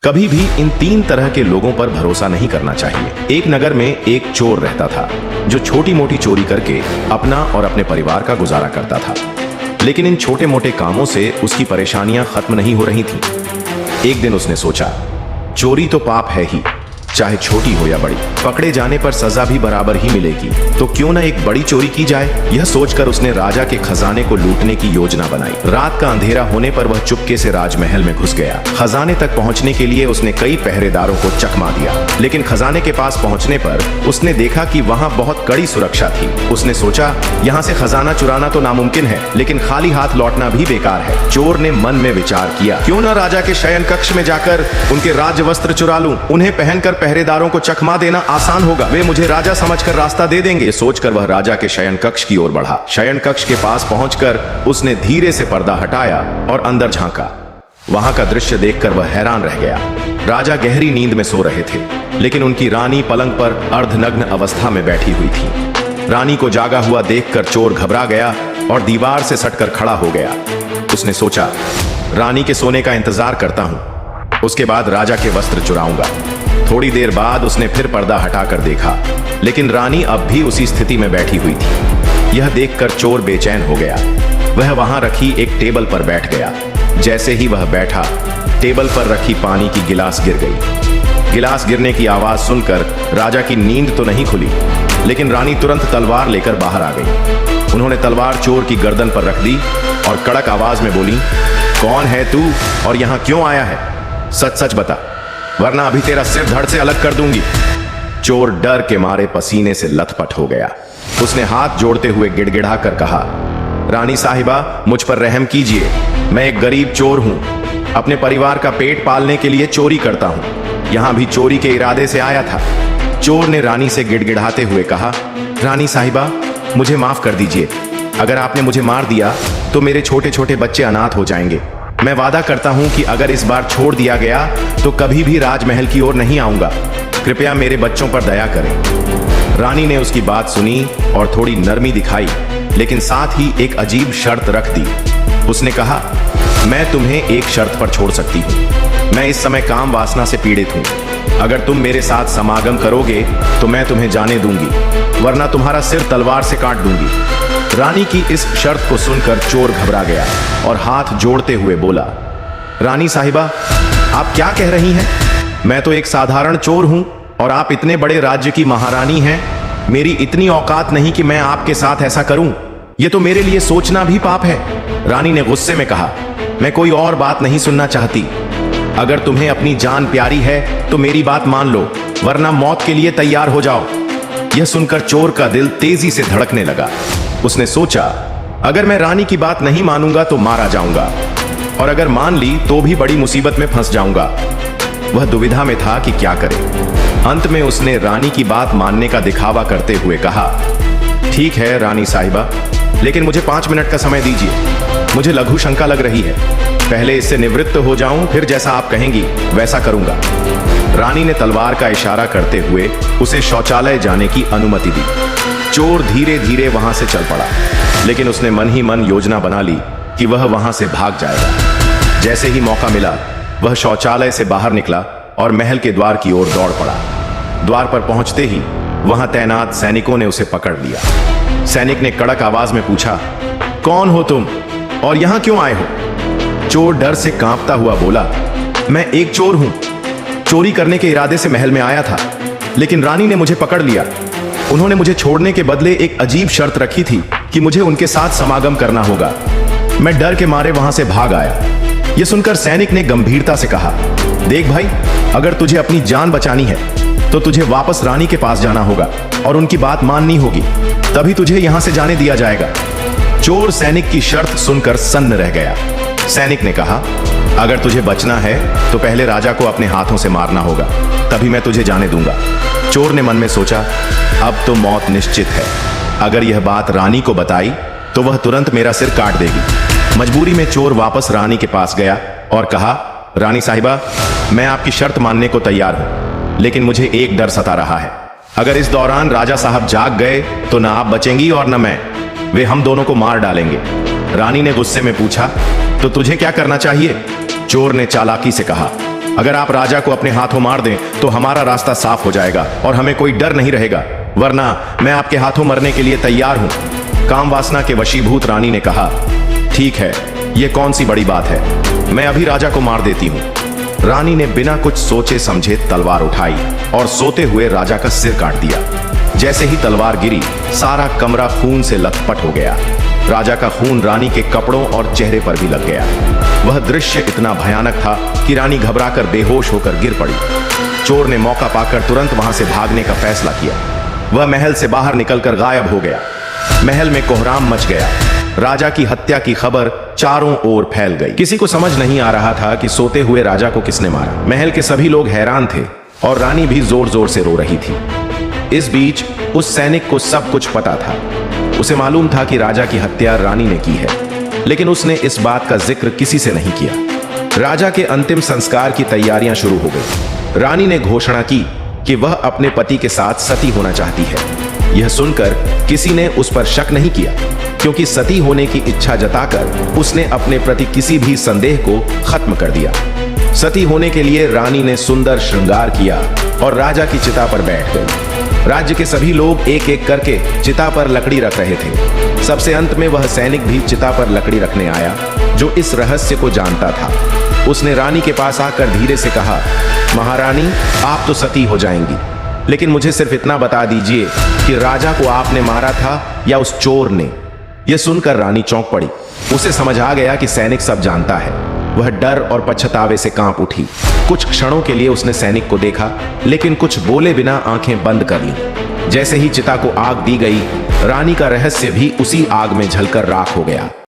कभी भी इन 3 तरह के लोगों पर भरोसा नहीं करना चाहिए। एक नगर में एक चोर रहता था जो छोटी मोटी चोरी करके अपना और अपने परिवार का गुजारा करता था। लेकिन इन छोटे मोटे कामों से उसकी परेशानियां खत्म नहीं हो रही थीं। एक दिन उसने सोचा, चोरी तो पाप है ही, चाहे छोटी हो या बड़ी, पकड़े जाने पर सजा भी बराबर ही मिलेगी, तो क्यों ना एक बड़ी चोरी की जाए। यह सोचकर उसने राजा के खजाने को लूटने की योजना बनाई। रात का अंधेरा होने पर वह चुपके से राजमहल में घुस गया। खजाने तक पहुंचने के लिए उसने कई पहरेदारों को चकमा दिया, लेकिन खजाने के पास पहुंचने पर उसने देखा कि वहां बहुत कड़ी सुरक्षा थी। उसने सोचा, यहाँ से खजाना चुराना तो नामुमकिन है, लेकिन खाली हाथ लौटना भी बेकार है। चोर ने मन में विचार किया, क्यों ना राजा के शयन कक्ष में जाकर उनके राज वस्त्र चुरा लूं। उन्हें पहनकर पहरेदारों को चकमा देना आसान होगा, वे मुझे राजा समझकर रास्ता दे देंगे। सोचकर वह राजा के शयन कक्ष की ओर बढ़ा। शयन कक्ष के पास पहुंचकर उसने धीरे से पर्दा हटाया और अंदर झांका। वहां का दृश्य देखकर वह हैरान रह गया। राजा गहरी नींद में सो रहे थे, लेकिन उनकी रानी पलंग पर अर्धनग्न अवस्था में बैठी हुई थी। रानी को जागा हुआ देखकर चोर घबरा गया और दीवार से सटकर खड़ा हो गया। उसने सोचा, रानी के सोने का इंतजार करता हूं, उसके बाद राजा के वस्त्र चुराऊंगा। थोड़ी देर बाद उसने फिर पर्दा हटाकर देखा, लेकिन रानी अब भी उसी स्थिति में बैठी हुई थी। यह देखकर चोर बेचैन हो गया। वह वहां रखी एक टेबल पर बैठ गया। जैसे ही वह बैठा, टेबल पर रखी पानी की गिलास गिर गई। गिलास गिरने की आवाज सुनकर राजा की नींद तो नहीं खुली, लेकिन रानी तुरंत तलवार लेकर बाहर आ गई। उन्होंने तलवार चोर की गर्दन पर रख दी और कड़क आवाज में बोली, कौन है तू और यहाँ क्यों आया है? सच सच बता, वरना अभी तेरा सिर धड़ से अलग कर दूंगी। चोर डर के मारे पसीने से लथपथ हो गया। उसने हाथ जोड़ते हुए गिड़गिड़ा कर कहा, रानी साहिबा, मुझ पर रहम कीजिए। मैं एक गरीब चोर हूं, अपने परिवार का पेट पालने के लिए चोरी करता हूं। यहां भी चोरी के इरादे से आया था। चोर ने रानी से गिड़गिड़ाते हुए कहा, रानी साहिबा, मुझे माफ कर दीजिए। अगर आपने मुझे मार दिया तो मेरे छोटे छोटे बच्चे अनाथ हो जाएंगे। मैं वादा करता हूं कि अगर इस बार छोड़ दिया गया तो कभी भी राजमहल की ओर नहीं आऊंगा। कृपया मेरे बच्चों पर दया करें। रानी ने उसकी बात सुनी और थोड़ी नरमी दिखाई, लेकिन साथ ही एक अजीब शर्त रख दी। उसने कहा, मैं तुम्हें एक शर्त पर छोड़ सकती हूँ। मैं इस समय काम वासना से पीड़ित हूँ। अगर तुम मेरे साथ समागम करोगे तो मैं तुम्हें जाने दूंगी, वरना तुम्हारा सिर तलवार से काट दूंगी। रानी की इस शर्त को सुनकर चोर घबरा गया और हाथ जोड़ते हुए बोला, रानी साहिबा, आप क्या कह रही हैं? मैं तो एक साधारण चोर हूं और आप इतने बड़े राज्य की महारानी हैं। मेरी इतनी औकात नहीं कि मैं आपके साथ ऐसा करूं। यह तो मेरे लिए सोचना भी पाप है। रानी ने गुस्से में कहा, मैं कोई और बात नहीं सुनना चाहती। अगर तुम्हें अपनी जान प्यारी है तो मेरी बात मान लो, वरना मौत के लिए तैयार हो जाओ। यह सुनकर चोर का दिल तेजी से धड़कने लगा। उसने सोचा, अगर मैं रानी की बात नहीं मानूंगा तो मारा जाऊंगा, और अगर मान ली तो भी बड़ी मुसीबत में फंस जाऊंगा। वह दुविधा में था कि क्या करे। अंत में उसने रानी की बात मानने का दिखावा करते हुए कहा, ठीक है रानी साहिबा, लेकिन मुझे 5 मिनट का समय दीजिए। मुझे लघु शंका लग रही है। पहले इससे निवृत्त हो जाऊं, फिर जैसा आप कहेंगी वैसा करूंगा। रानी ने तलवार का इशारा करते हुए उसे शौचालय जाने की अनुमति दी। चोर धीरे धीरे वहां से चल पड़ा, लेकिन उसने मन ही मन योजना बना ली कि वह वहां से भाग जाएगा। जैसे ही मौका मिला, वह शौचालय से बाहर निकला और महल के द्वार की ओर दौड़ पड़ा। द्वार पर पहुंचते ही वहां तैनात सैनिकों ने उसे पकड़ लिया। सैनिक ने कड़क आवाज में पूछा, कौन हो तुम और यहां क्यों आए हो? चोर डर से कांपता हुआ बोला, मैं एक चोर हूं। चोरी करने के इरादे से महल में आया था, लेकिन रानी ने मुझे पकड़ लिया। उन्होंने मुझे छोड़ने के बदले एक अजीब शर्त रखी थी कि मुझे उनके साथ समागम करना होगा। मैं डर के मारे वहां से भाग आया। यह सुनकर सैनिक ने गंभीरता से कहा, देख भाई, अगर तुझे अपनी जान बचानी है तो तुझे वापस रानी के पास जाना होगा और उनकी बात माननी होगी, तभी तुझे यहां से जाने दिया जाएगा। चोर सैनिक की शर्त सुनकर सन्न रह गया। सैनिक ने कहा, अगर तुझे बचना है तो पहले राजा को अपने हाथों से मारना होगा, तभी मैं तुझे जाने दूंगा। चोर ने मन में सोचा, अब तो मौत निश्चित है। अगर यह बात रानी को बताई तो वह तुरंत मेरा सिर काट देगी। मजबूरी में चोर वापस रानी के पास गया और कहा, रानी साहिबा, मैं आपकी शर्त मानने को तैयार हूं, लेकिन मुझे एक डर सता रहा है। अगर इस दौरान राजा साहब जाग गए तो ना आप बचेंगी और न मैं। वे हम दोनों को मार डालेंगे। रानी ने गुस्से में पूछा, तो तुझे क्या करना चाहिए? चोर ने चालाकी से कहा, अगर आप राजा को अपने हाथों मार दें तो हमारा रास्ता साफ हो जाएगा और हमें कोई डर नहीं रहेगा, वरना मैं आपके हाथों मरने के लिए तैयार हूं। काम वासना के वशीभूत रानी ने कहा, ठीक है, ये कौन सी बड़ी बात है, मैं अभी राजा को मार देती हूं। रानी ने बिना कुछ सोचे समझे तलवार उठाई और सोते हुए राजा का सिर काट दिया। जैसे ही तलवार गिरी, सारा कमरा खून से लथपथ हो गया। राजा का खून रानी के कपड़ों और चेहरे पर भी लग गया। वह दृश्य इतना भयानक था कि रानी घबराकर बेहोश होकर गिर पड़ी। चोर ने मौका पाकर तुरंत वहां से भागने का फैसला किया। वह महल से बाहर निकलकर गायब हो गया। महल में कोहराम मच गया। राजा की हत्या की खबर चारों ओर फैल गई। किसी को समझ नहीं आ रहा था कि सोते हुए राजा को किसने मारा। महल के सभी लोग हैरान थे और रानी भी जोर जोर से रो रही थी। इस बीच उस सैनिक को सब कुछ पता था। उसे मालूम था कि राजा की हत्या रानी ने की है, लेकिन उसने इस बात का जिक्र किसी से नहीं किया। राजा के अंतिम संस्कार की तैयारियां शुरू हो गई। रानी ने घोषणा की कि वह अपने पति के साथ सती होना चाहती है। यह सुनकर किसी ने उस पर शक नहीं किया, क्योंकि सती होने की इच्छा जताकर उसने अपने प्रति किसी भी संदेह को खत्म कर दिया। सती होने के लिए रानी ने सुंदर श्रृंगार किया और राजा की चिता पर बैठ गई। राज्य के सभी लोग एक एक करके चिता पर लकड़ी रख रहे थे। सबसे अंत में वह सैनिक भी चिता पर लकड़ी रखने आया, जो इस रहस्य को जानता था। उसने रानी के पास आकर धीरे से कहा, महारानी, आप तो सती हो जाएंगी, लेकिन मुझे सिर्फ इतना बता दीजिए कि राजा को आपने मारा था या उस चोर ने। यह सुनकर रानी चौंक पड़ी। उसे समझ आ गया कि सैनिक सब जानता है। वह डर और पछतावे से कांप उठी। कुछ क्षणों के लिए उसने सैनिक को देखा, लेकिन कुछ बोले बिना आंखें बंद कर लीं। जैसे ही चिता को आग दी गई, रानी का रहस्य भी उसी आग में जलकर राख हो गया।